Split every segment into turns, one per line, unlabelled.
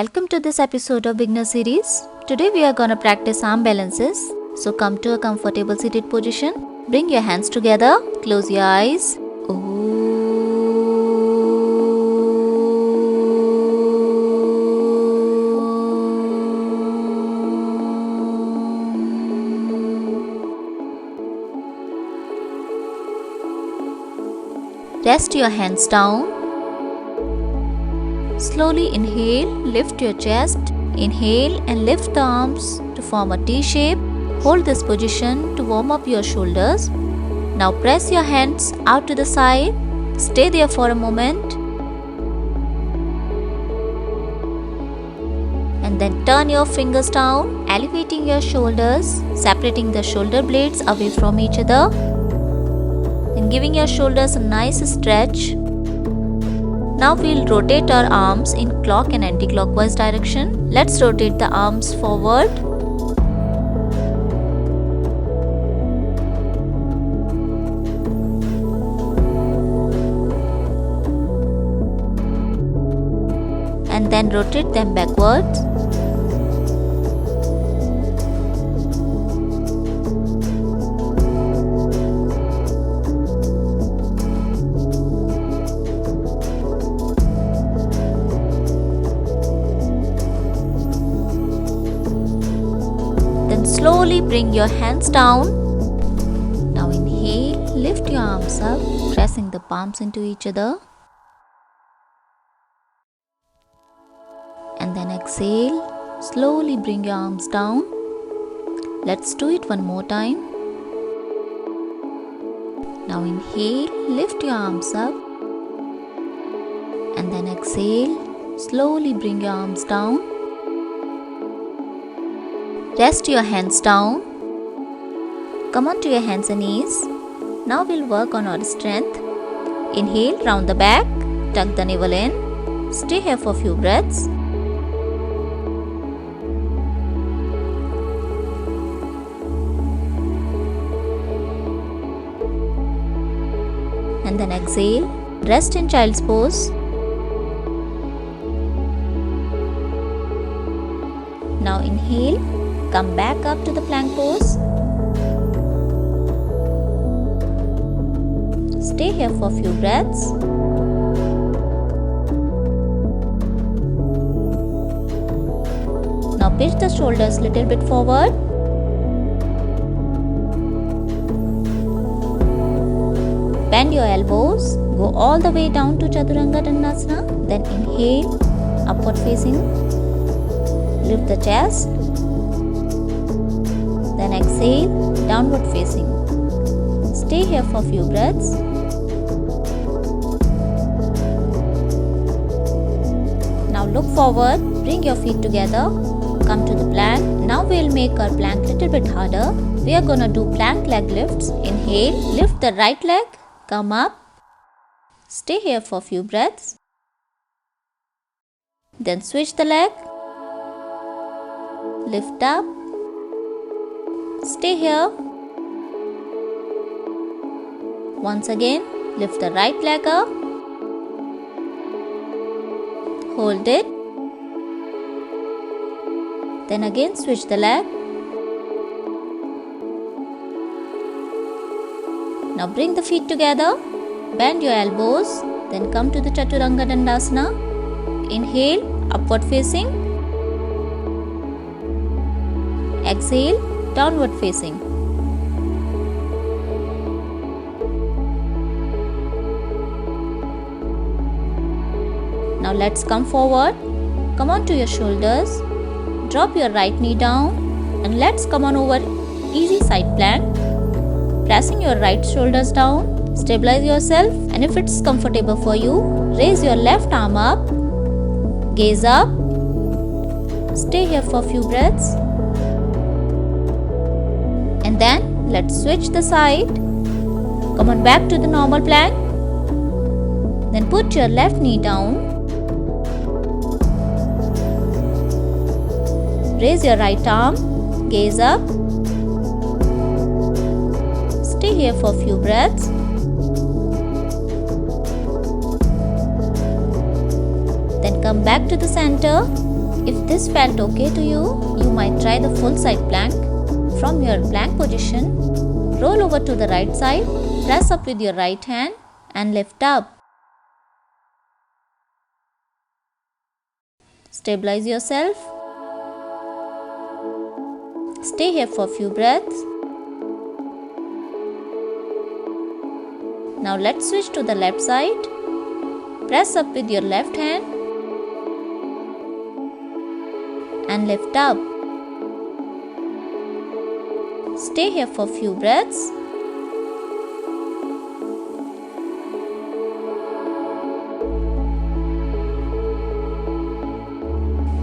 Welcome to this episode of Beginner Series. Today we are gonna practice arm balances. So come to a comfortable seated position. Bring your hands together. Close your eyes. Rest your hands down. Slowly inhale, lift your chest. Inhale and lift the arms to form a T shape. Hold this position to warm up your shoulders. Now press your hands out to the side. Stay there for a moment. And then turn your fingers down, elevating your shoulders, separating the shoulder blades away from each other. Then giving your shoulders a nice stretch. Now we'll rotate our arms in clock and anti-clockwise direction. Let's rotate the arms forward. And then rotate them backwards. Slowly bring your hands down. Now inhale, lift your arms up, pressing the palms into each other. And then exhale, slowly bring your arms down. Let's do it one more time. Now inhale, lift your arms up. And then exhale, slowly bring your arms down. Rest your hands down. Come on to your hands and knees. Now we'll work on our strength. Inhale, round the back, tuck the navel in. Stay here for a few breaths. And then exhale, rest in child's pose. Now inhale. Come back up to the plank pose. Stay here for a few breaths. Now pitch the shoulders a little bit forward. Bend your elbows. Go all the way down to Chaturanga Dandasana. Then inhale, upward facing. Lift the chest. Then exhale, downward facing. Stay here for a few breaths. Now look forward, bring your feet together, come to the plank. Now we'll make our plank a little bit harder. We are gonna do plank leg lifts. Inhale, lift the right leg, come up. Stay here for a few breaths. Then switch the leg. Lift up. Stay here. Once again, lift the right leg up. Hold it. Then again switch the leg. Now bring the feet together. Bend your elbows. Then come to the Chaturanga Dandasana. Inhale, upward facing. Exhale, downward facing. Now let's come forward. Come on to your shoulders. Drop your right knee down and let's come on over easy side plank. Pressing your right shoulders down. Stabilize yourself, and if it's comfortable for you, raise your left arm up. Gaze up. Stay here for a few breaths. And then let's switch the side. Come on back to the normal plank. Then put your left knee down. Raise your right arm. Gaze up. Stay here for a few breaths. Then come back to the center. If this felt okay to you, you might try the full side plank. From your plank position, roll over to the right side, press up with your right hand and lift up. Stabilize yourself. Stay here for a few breaths. Now let's switch to the left side. Press up with your left hand and lift up. Stay here for a few breaths.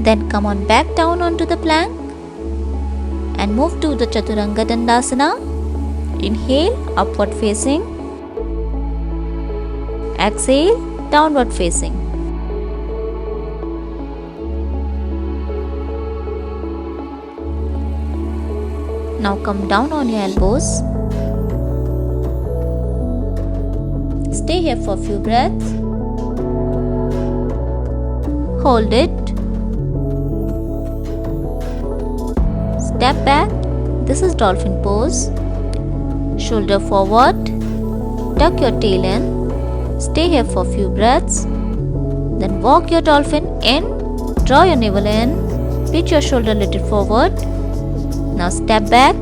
Then come on back down onto the plank and move to the Chaturanga Dandasana. Inhale, upward facing. Exhale, downward facing. Now come down on your elbows. Stay here for a few breaths. Hold it. Step back. This is dolphin pose. Shoulder forward. Tuck your tail in. Stay here for a few breaths. Then walk your dolphin in. Draw your navel in. Pitch your shoulder a little forward. Now step back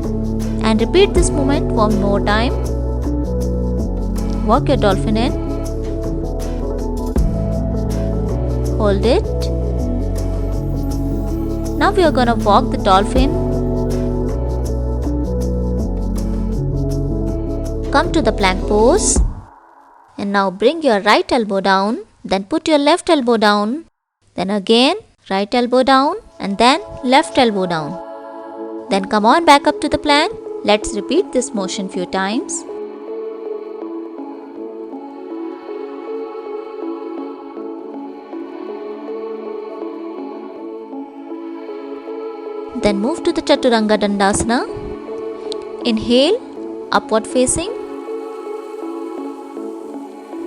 and repeat this movement one more time. Walk your dolphin in. Hold it. Now we are going to walk the dolphin. Come to the plank pose. And now bring your right elbow down. Then put your left elbow down. Then again right elbow down. And then left elbow down. Then come on back up to the plank. Let's repeat this motion few times. Then move to the Chaturanga Dandasana. Inhale, upward facing.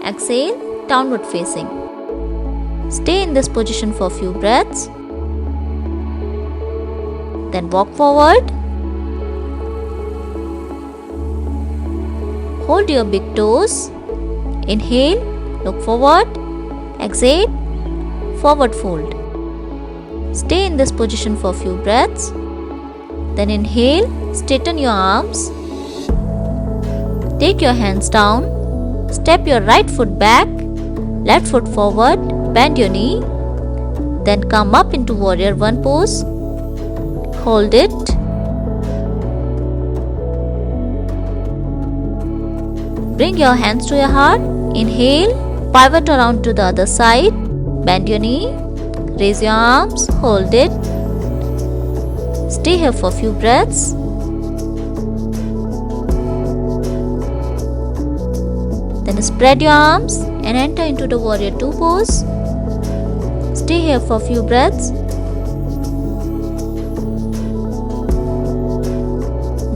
Exhale, downward facing. Stay in this position for a few breaths. Then walk forward. Hold your big toes. Inhale, look forward. Exhale, forward fold. Stay in this position for a few breaths. Then inhale, straighten your arms. Take your hands down. Step your right foot back, left foot forward, bend your knee. Then come up into Warrior One pose. Hold it. Bring your hands to your heart. Inhale, pivot around to the other side. Bend your knee. Raise your arms. Hold it. Stay here for a few breaths. Then spread your arms and enter into the Warrior Two pose. Stay here for a few breaths.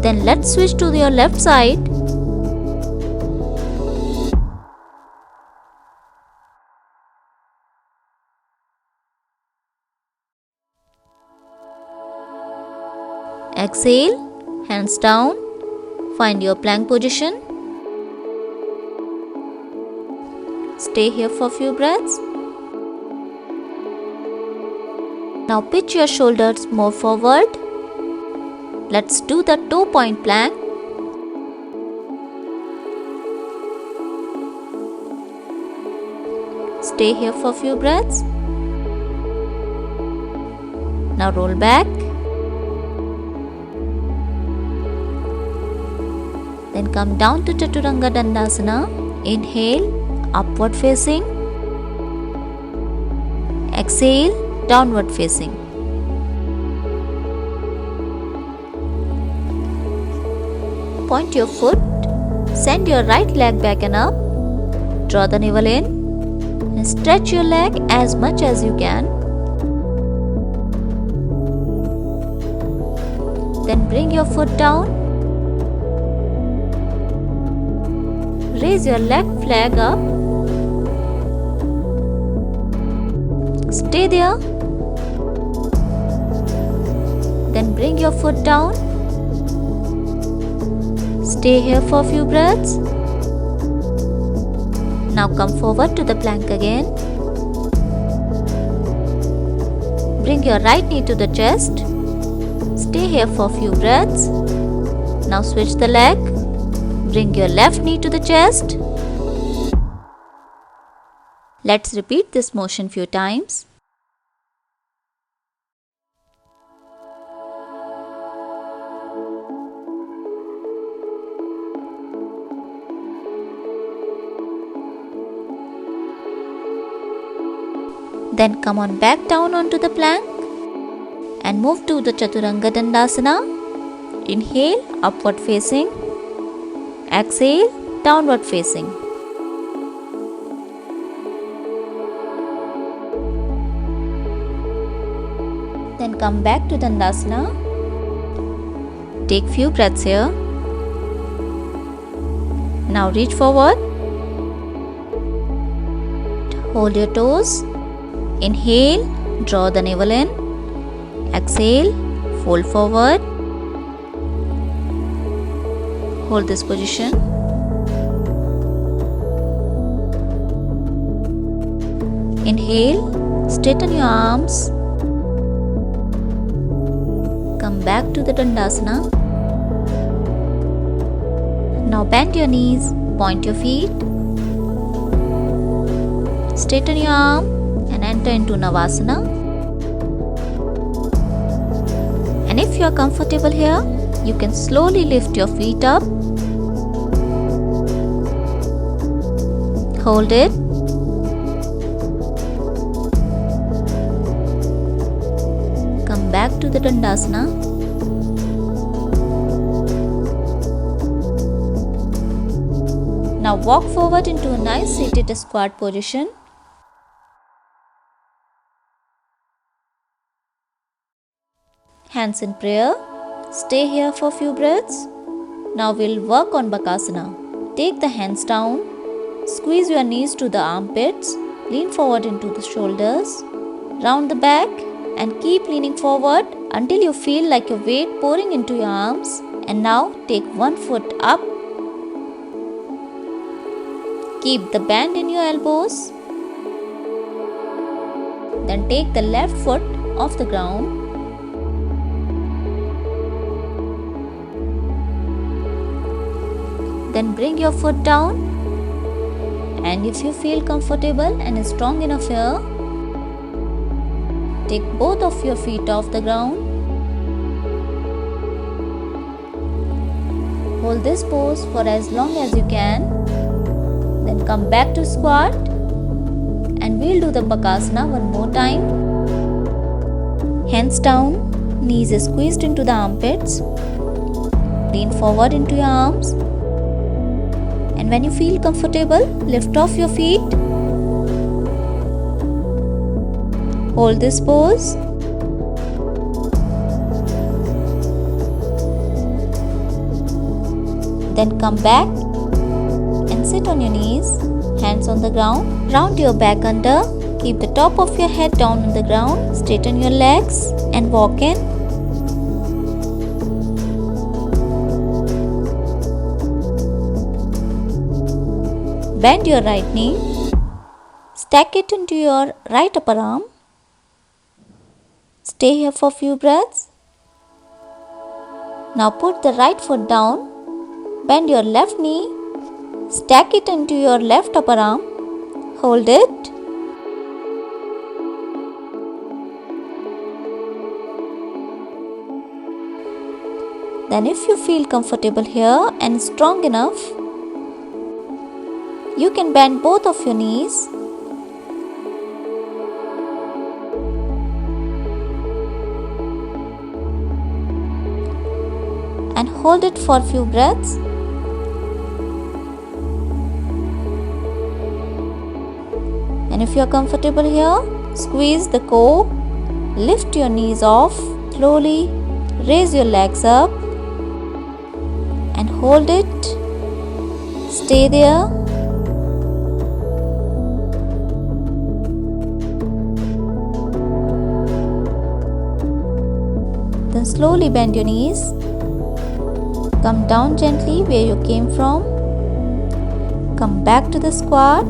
Then let's switch to your left side. Exhale, hands down. Find your plank position. Stay here for a few breaths. Now pitch your shoulders more forward. Let's do the toe point plank. Stay here for a few breaths. Now roll back. Then come down to Chaturanga Dandasana. Inhale, upward facing. Exhale, downward facing. Point your foot. Send your right leg back and up. Draw the navel in. And stretch your leg as much as you can. Then bring your foot down. Raise your leg flag up. Stay there. Then bring your foot down. Stay here for a few breaths. Now come forward to the plank again. Bring your right knee to the chest. Stay here for a few breaths. Now switch the leg. Bring your left knee to the chest. Let's repeat this motion few times. Then come on back down onto the plank and move to the Chaturanga Dandasana. Inhale, upward facing. Exhale, downward facing. Then come back to Dandasana. Take few breaths here. Now reach forward. Hold your toes. Inhale, draw the navel in. Exhale, fold forward. Hold this position. Inhale, straighten your arms. Come back to the Dandasana. Now bend your knees, point your feet. Straighten your arm and enter into Navasana. And if you are comfortable here, you can slowly lift your feet up. Hold it. Come back to the Dandasana. Now walk forward into a nice seated squat position. Hands in prayer. Stay here for a few breaths. Now we'll work on Bakasana. Take the hands down. Squeeze your knees to the armpits. Lean forward into the shoulders. Round the back and keep leaning forward until you feel like your weight pouring into your arms. And now take one foot up. Keep the bend in your elbows. Then take the left foot off the ground. Then bring your foot down, and if you feel comfortable and strong enough here, take both of your feet off the ground. Hold this pose for as long as you can. Then come back to squat, and we'll do the Bakasana one more time. Hands down, knees squeezed into the armpits. Lean forward into your arms. And when you feel comfortable, lift off your feet. Hold this pose. Then come back and sit on your knees, hands on the ground. Round your back under. Keep the top of your head down on the ground. Straighten your legs and walk in. Bend your right knee. Stack it into your right upper arm. Stay here for a few breaths. Now put the right foot down. Bend your left knee. Stack it into your left upper arm. Hold it. Then if you feel comfortable here and strong enough, you can bend both of your knees. And hold it for a few breaths. And if you are comfortable here, squeeze the core, lift your knees off, slowly raise your legs up and hold it. Stay there. Then Slowly bend your knees. Come down gently where you came from. Come back to the squat.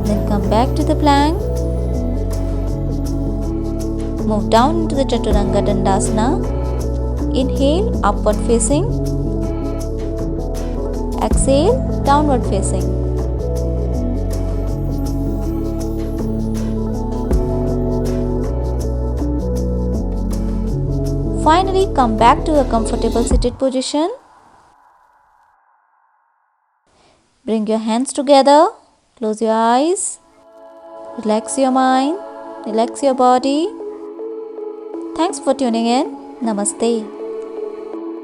Then come back to the plank. Move down into the Chaturanga Dandasana. Inhale, upward facing. Exhale, downward facing. Finally, come back to a comfortable seated position. Bring your hands together. Close your eyes. Relax your mind. Relax your body. Thanks for tuning in. Namaste.